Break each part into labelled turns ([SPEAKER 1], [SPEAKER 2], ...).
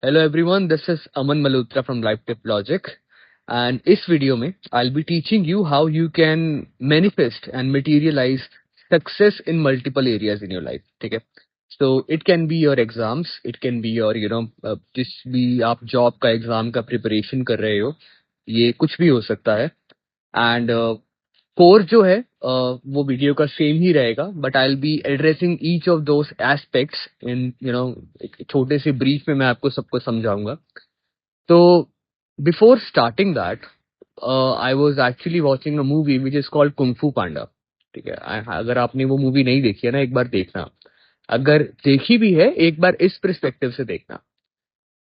[SPEAKER 1] Hello everyone, this is Aman Malhotra from LifeTip Logic, and इस video में I'll be teaching you how you can manifest and materialize success in multiple areas in your life. ठीक है? So it can be your exams, it can be your जिस भी आप job का exam का preparation कर रहे हो, ये कुछ भी हो सकता है. एंड कोर्स जो है वो वीडियो का सेम ही रहेगा, but I will be addressing each of those aspects in एक छोटे से ब्रीफ में मैं आपको सबको समझाऊंगा. तो before starting that, I was actually watching a movie which is called kung फू पांडा. ठीक है, अगर आपने वो मूवी नहीं देखी है ना, एक बार देखना. अगर देखी भी है, एक बार इस पर्सपेक्टिव से देखना.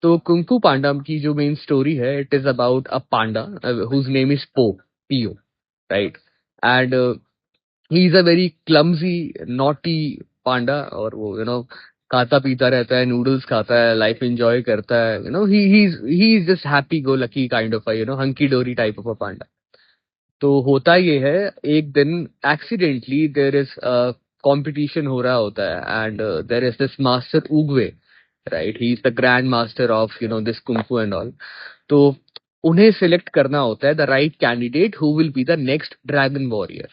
[SPEAKER 1] तो कुंग फू पांडा की जो मेन स्टोरी है, it is about a panda whose name is Po, right. And he is a very clumsy naughty panda, और वो खाता पीता रहता है, नूडल्स खाता है, लाइफ एंजॉय करता है. He is just happy go lucky kind of hunky dory type of a पांडा. तो होता ये है, एक दिन एक्सीडेंटली देर इज कंपटीशन हो रहा होता है, and there is this master Oogway, right. He is the grand master of this kung fu and all. तो उन्हें सिलेक्ट करना होता है the right candidate who will be the next dragon warrior.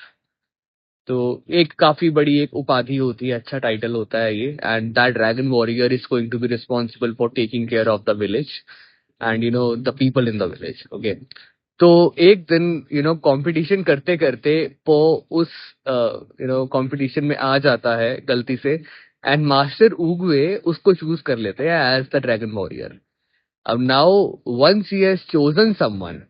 [SPEAKER 1] तो एक काफी बड़ी एक उपाधि होती है, अच्छा टाइटल होता है ये. And that dragon warrior is going to be responsible for taking care of the village and the people in the village. Okay. तो एक दिन कंपटीशन करते करते वो उस कंपटीशन में आ जाता है गलती से, एंड मास्टर उगवे उसको चूज कर लेते हैं एज द ड्रैगन वॉरियर. अब now once he has chosen someone,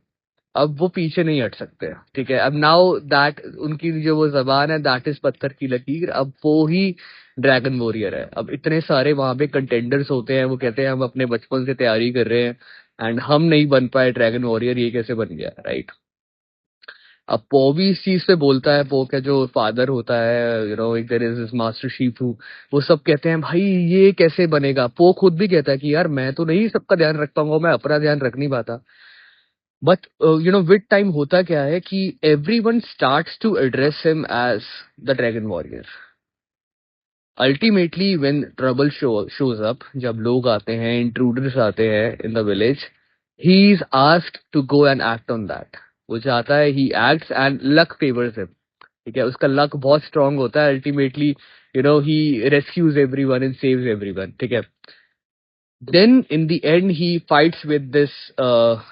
[SPEAKER 1] अब वो पीछे नहीं हट सकते. ठीक है, अब नाउ दैट उनकी जो वो जबान है, दैट इज पत्थर की लकीर. अब वो ही ड्रैगन वॉरियर है. अब इतने सारे वहां पे कंटेंडर्स होते हैं, वो कहते हैं हम अपने बचपन से तैयारी कर रहे हैं एंड हम नहीं बन पाए ड्रैगन वॉरियर, ये कैसे बन गया, राइट. अब पो भी इस चीज पे बोलता है. पो का जो फादर होता है, एक there is this master Shifu, वो सब कहते हैं भाई ये कैसे बनेगा. पो खुद भी कहता है कि यार मैं तो नहीं सबका ध्यान रख पाऊंगा, मैं अपना ध्यान रख नहीं पाता. बट विद टाइम होता क्या है कि everyone starts to address him as the dragon warrior. Ultimately when trouble shows up, जब लोग आते हैं, इंट्रूडर्स आते हैं in the village, he is asked to go and act on that. वो चाहता है, he acts and luck favours him. ठीक है, उसका लक बहुत स्ट्रांग होता है. Ultimately he rescues everyone and saves everyone. ठीक है. Then in the end he fights with this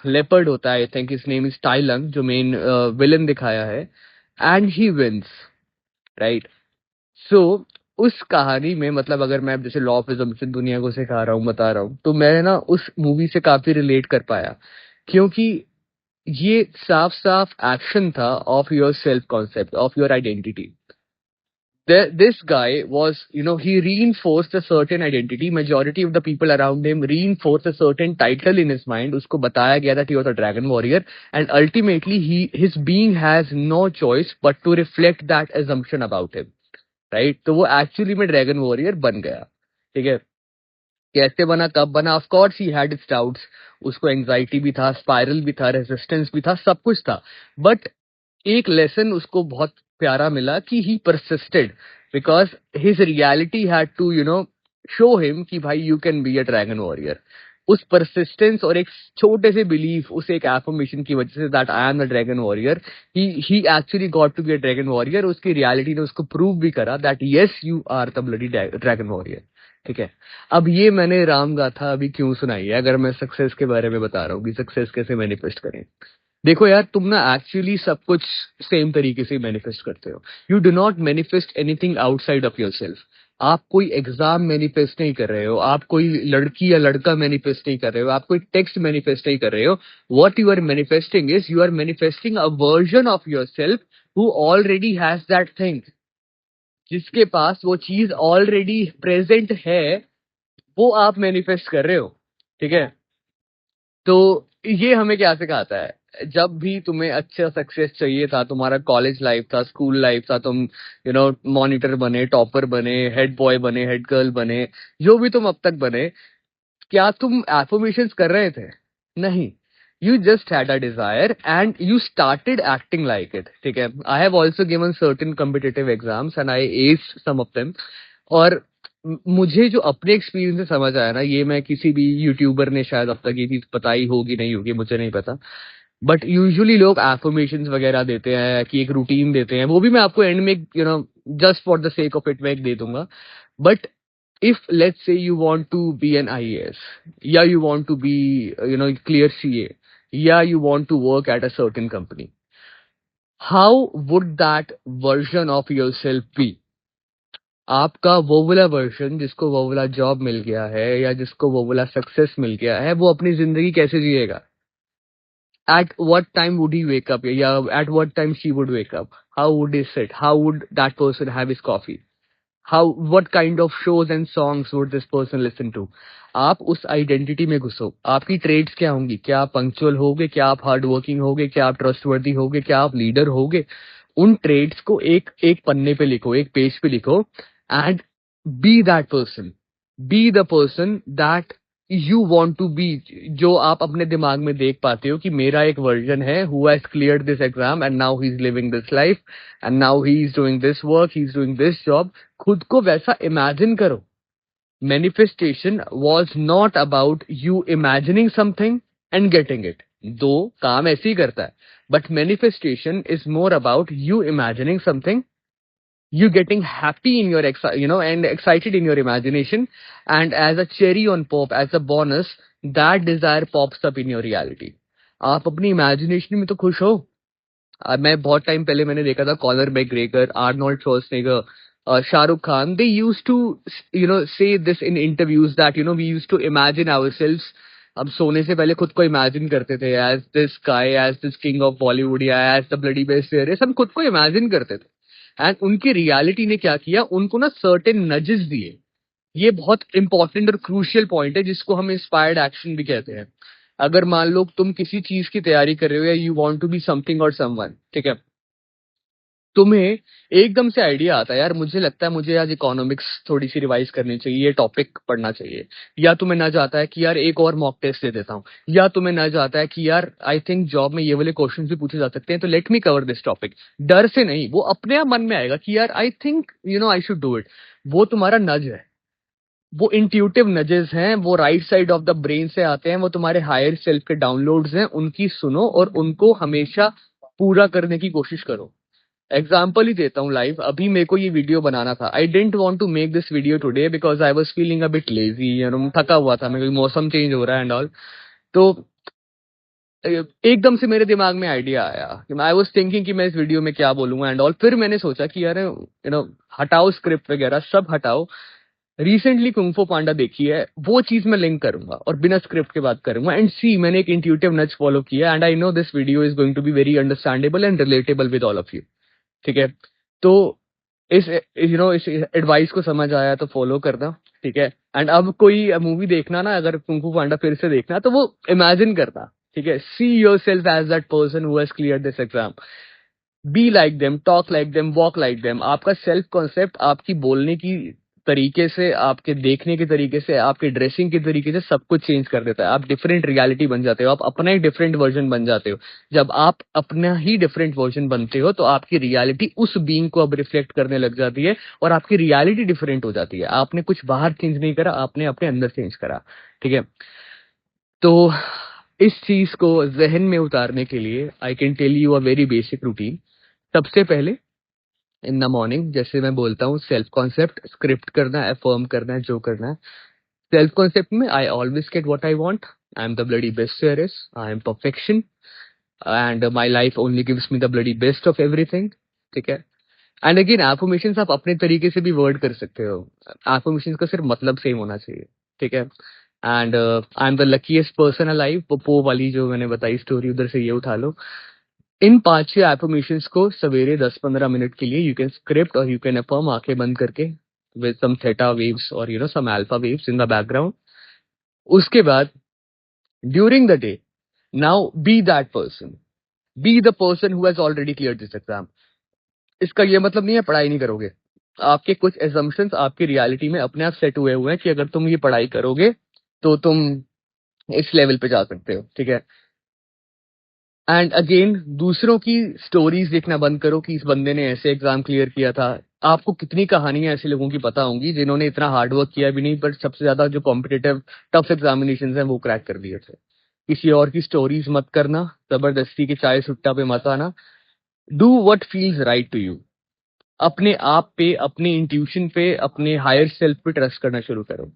[SPEAKER 1] leopard होता है, I think his name is Tai Lung, जो main villain दिखाया है, and he wins, right. So उस कहानी में, मतलब अगर मैं जैसे लॉ ऑफ assumption दुनिया को सिखा रहा हूँ, बता रहा हूँ, तो मैं ना उस मूवी से काफी रिलेट कर पाया, क्योंकि ये साफ साफ एक्शन था of your self concept, of your identity. This guy was, he reinforced a certain identity. Majority of the people around him reinforced a certain title in his mind. उसको बताया गया था कि he was a dragon warrior, and ultimately his being has no choice but to reflect that assumption about him, right? तो वो actually में dragon warrior बन गया. ठीक है. कैसे बना, कब बना, of course he had it's doubts. उसको एंजाइटी भी था, स्पाइरल भी था, रेजिस्टेंस भी था, सब कुछ था. बट एक लेसन उसको बहुत प्यारा मिला कि he persisted, because his reality had to show him कि भाई you can be a dragon warrior. उस परसिस्टेंस और एक छोटे से बिलीफ, उस एक एफर्मेशन की वजह से, that I am the dragon warrior, he actually got to be a dragon warrior. उसकी रियलिटी ने उसको प्रूव भी करा that yes you are the bloody dragon warrior. ठीक है. अब ये मैंने राम गाथा अभी क्यों सुनाई है, अगर मैं सक्सेस के बारे में बता रहा हूँ कि सक्सेस कैसे मैनिफेस्ट करें. देखो यार, तुम ना एक्चुअली सब कुछ सेम तरीके से मैनिफेस्ट करते हो. You do not manifest anything outside of your self. आप कोई एग्जाम मैनिफेस्ट नहीं कर रहे हो, आप कोई लड़की या लड़का मैनिफेस्ट नहीं कर रहे हो, आप कोई टेक्स्ट मैनिफेस्ट नहीं कर रहे हो. What you are manifesting is, you are manifesting a version of yourself who already has that thing. जिसके पास वो चीज ऑलरेडी प्रेजेंट है, वो आप मैनिफेस्ट कर रहे हो. ठीक है. तो ये हमें क्या सिखाता है, जब भी तुम्हें अच्छा सक्सेस चाहिए था, तुम्हारा कॉलेज लाइफ था, स्कूल लाइफ था, तुम मॉनिटर बने, टॉपर बने, हेड बॉय बने, हेड गर्ल बने, जो भी तुम अब तक बने, क्या तुम एफर्मेशंस कर रहे थे? नहीं. You just had a desire and you started acting like it. ठीक है. I have also given certain competitive exams and I asked some of them. और मुझे जो अपने एक्सपीरियंस से समझ आया ना, ये मैं किसी भी यूट्यूबर ने शायद अब तक ये चीज बताई होगी नहीं होगी, मुझे नहीं पता, बट यूजुअली लोग एफर्मेशंस वगैरह देते हैं कि एक रूटीन देते हैं, वो भी मैं आपको एंड में just for the sake of it मैं एक दे दूंगा. But if let's say you want to be an IAS, yeah, you want to be clear CA, yeah, you want to work at a certain company, how would that version of yourself be? आपका वो वाला version जिसको वो वाला job मिल गया है या जिसको वो वाला सक्सेस मिल गया है, वो अपनी जिंदगी कैसे जिएगा? At what time would he wake up? Yeah, at what time she would wake up? How would he sit? How would that person have his coffee? How, what kind of shows and songs would this person listen to? आप उस identity में घुसो. आपकी trades क्या होंगी? क्या आप punctual होगे? क्या आप हार्ड वर्किंग होगे? क्या आप ट्रस्टवर्दी होगे? क्या आप लीडर होगे? उन ट्रेड्स को एक एक पन्ने पे लिखो, एक पेज पे लिखो, and be that person. Be the person that you want to be. जो आप अपने दिमाग में देख पाते हो कि मेरा एक वर्जन है who has cleared this exam and now he is living this life and now he is doing this work, he is doing this job. खुद को वैसा इमेजिन करो. Manifestation was not about you imagining something and getting it. दो काम ऐसे ही करता है, but manifestation is more about you imagining something, you getting happy in your and excited in your imagination, and as a cherry on top, as a bonus, that desire pops up in your reality. आप अपनी imagination में तो खुश हो. मैं बहुत time पहले मैंने देखा था Conor McGregor, Arnold Schwarzenegger, Shahrukh Khan. They used to say this in interviews that we used to imagine ourselves. अब सोने से पहले खुद को इमेजिन करते थे as this guy, as this king of Bollywood या एज द ब्लडी बेस्ट. हम खुद को इमेजिन करते थे. एंड उनकी रियलिटी ने क्या किया, उनको ना सर्टेन नजेस दिए. ये बहुत इंपॉर्टेंट और क्रूशियल पॉइंट है जिसको हम इंस्पायर्ड एक्शन भी कहते हैं. अगर मान लो तुम किसी चीज की तैयारी कर रहे हो या you want to be something और समवन, ठीक है, तुम्हें एकदम से आइडिया आता है यार मुझे लगता है मुझे आज इकोनॉमिक्स थोड़ी सी रिवाइज करनी चाहिए, ये टॉपिक पढ़ना चाहिए. या तुम्हें ना जाता है कि यार एक और मॉक टेस्ट दे देता हूँ. या तुम्हें ना जाता है कि यार आई थिंक जॉब में ये वाले क्वेश्चंस भी पूछे जा सकते हैं, तो let me cover this topic. डर से नहीं, वो अपने आप मन में आएगा कि यार I think I should do it. वो तुम्हारा नज है. वो इंट्यूटिव नजेस हैं, वो right side of the brain से आते हैं, वो तुम्हारे हायर सेल्फ के डाउनलोड्स हैं. उनकी सुनो और उनको हमेशा पूरा करने की कोशिश करो. एग्जाम्पल ही देता हूँ लाइव. अभी मेरे को ये वीडियो बनाना था. I didn't want to make this video today because I was feeling a bit lazy, थका हुआ था, मेरे को मौसम चेंज हो रहा है एंड ऑल. तो एकदम से मेरे दिमाग में आइडिया आया कि आई वाज थिंकिंग कि मैं इस वीडियो में क्या बोलूंगा एंड ऑल. फिर मैंने सोचा कि यार हटाओ स्क्रिप्ट वगैरह सब हटाओ. रिसेंटली कुंग फू पांडा देखी है, वो चीज मैं लिंक करूंगा और बिना स्क्रिप्ट के बात करूंगा. एंड सी, मैंने एक इंट्यूटिव नच फॉलो किया and I know this video is going to be very understandable and relatable with all of you. ठीक है, तो इस एडवाइस को समझ आया तो फॉलो करना. ठीक है, एंड अब कोई मूवी देखना ना, अगर कुंग फू पांडा फिर से देखना, तो वो इमेजिन करना. ठीक है, see yourself as that person who has clear this exam. Be like them, talk like them, walk like them. आपका सेल्फ कॉन्सेप्ट आपकी बोलने की तरीके से, आपके देखने के तरीके से, आपके ड्रेसिंग के तरीके से सब कुछ चेंज कर देता है. आप डिफरेंट रियलिटी बन जाते हो, आप अपना ही डिफरेंट वर्जन बन जाते हो. जब आप अपना ही डिफरेंट वर्जन बनते हो तो आपकी रियलिटी उस बीइंग को अब रिफ्लेक्ट करने लग जाती है और आपकी रियलिटी डिफरेंट हो जाती है. आपने कुछ बाहर चेंज नहीं करा, आपने अपने अंदर चेंज करा. ठीक है, तो इस चीज को जहन में उतारने के लिए I can tell you a very basic routine. सबसे पहले इन द मॉर्निंग, जैसे मैं बोलता हूँ, सेल्फ कॉन्सेप्ट स्क्रिप्ट करना है, अफर्म करना है, जो करना है. सेल्फ कॉन्सेप्ट में I always get what I want, I am the bloody best there is, I am perfection and my life only gives me the bloody best of everything. ठीक है, एंड अगेन एफर्मेशंस आप अपने तरीके से भी word कर सकते हो. एफर्मेशंस का सिर्फ मतलब सेम होना चाहिए. ठीक है, and I am the luckiest person alive, पो वाली जो मैंने बताई स्टोरी, उधर से ये उठा लो. इन 5-6 एफर्मेशंस को सवेरे 10-15 मिनट के लिए यू कैन स्क्रिप्ट और यू कैन अफर्म आंखें बंद करके विद सम थीटा वेव्स और some alpha waves in the background. उसके बाद during the day, now be that person, be the person who has already clear this exam. इसका ये मतलब नहीं है पढ़ाई नहीं करोगे. आपके कुछ एजम्पशंस आपकी रियलिटी में अपने आप सेट हुए हुए हैं कि अगर तुम ये पढ़ाई करोगे तो तुम इस लेवल पे जा सकते हो. ठीक है, एंड अगेन दूसरों की स्टोरीज देखना बंद करो कि इस बंदे ने ऐसे एग्जाम क्लियर किया था. आपको कितनी कहानियां ऐसे लोगों की पता होंगी जिन्होंने इतना हार्ड वर्क किया भी नहीं, बट सबसे ज्यादा जो कॉम्पिटिटिव टफ एग्जामिनेशन हैं वो क्रैक कर दिए थे। किसी और की स्टोरीज मत करना, जबरदस्ती के चाय सुट्टा पे मत आना। Do what feels right to you. अपने आप पे, अपने इंट्यूशन पे, अपने हायर सेल्फ पे ट्रस्ट करना शुरू करो।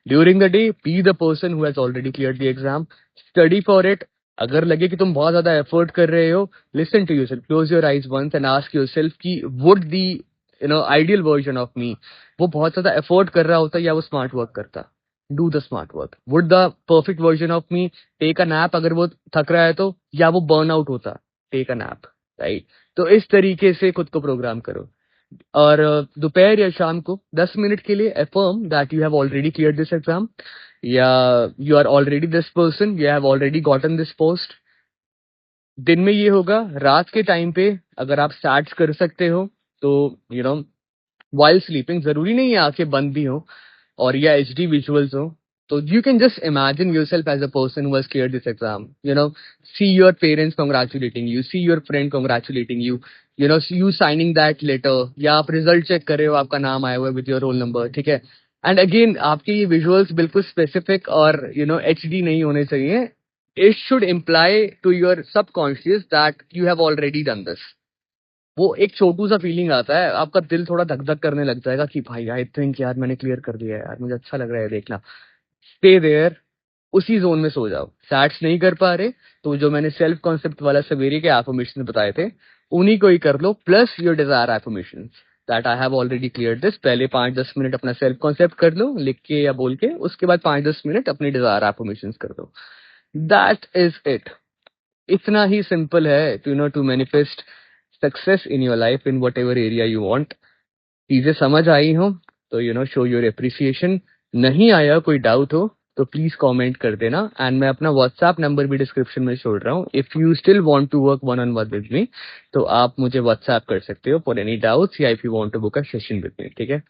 [SPEAKER 1] During the day B the person who has already clear the exam, study for it. अगर लगे कि तुम बहुत ज्यादा एफर्ट कर रहे हो, listen to yourself, close your eyes once and ask yourself कि would the ideal version of me, वो बहुत ज्यादा एफर्ट कर रहा होता या वो स्मार्ट वर्क करता। Do the smart work. Would the perfect version of me take a nap अगर वो थक रहा है तो, या वो बर्न आउट होता। Take a nap, right. तो इस तरीके से खुद को प्रोग्राम करो। और दोपहर या शाम को 10 मिनट के लिए affirm that you have already clear this exam, या you are already this person, you have already gotten this post. दिन में ये होगा, रात के टाइम पे अगर आप स्टार्ट कर सकते हो तो वाइल स्लीपिंग, जरूरी नहीं है आंखें बंद भी हो और या एचडी विजुअल्स हो, तो you can just imagine yourself as a person who has cleared this exam. See your parents congratulating you, see your friend congratulating you, see you signing that letter, या आप रिजल्ट चेक कर रहे हो, आपका नाम आया हुआ है विद योर रोल नंबर, ठीक है। एंड अगेन आपके ये विजुअल्स बिल्कुल स्पेसिफिक और एचडी नहीं होने चाहिए। It should imply to your subconscious that you have already done this. वो एक छोटू सा फीलिंग आता है, आपका दिल थोड़ा धक धक करने लग जाएगा कि भाई आई थिंक यार मैंने क्लियर कर दिया है यार, मुझे अच्छा लग रहा है देखना। स्टे देयर, उसी जोन में सो जाओ। सैट्स नहीं कर पा रहे तो जो मैंने सेल्फ कॉन्सेप्ट वाला सवेरे के एफर्मेशन बताए थे उन्हीं को ही कर लो, plus your desire affirmation that I have already clear this. पहले 5-10 मिनट अपना सेल्फ कॉन्सेप्ट कर लो लिख के या बोल के, उसके बाद 5-10 मिनट अपनी डिजायर एफर्मेशन कर दो। That is it. इतना ही सिंपल है to manifest success in your life in whatever area you want. चीजें समझ आई हो तो शो योर एप्रिसिएशन। नहीं आया, कोई डाउट हो तो प्लीज कमेंट कर देना। एंड मैं अपना व्हाट्सएप नंबर भी डिस्क्रिप्शन में छोड़ रहा हूँ। If you still want to work one on one with me तो आप मुझे व्हाट्सएप कर सकते हो फॉर एनी डाउट्स, या if you want to book a session with me, ठीक है।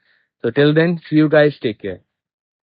[SPEAKER 1] So till then, see you guys, take care.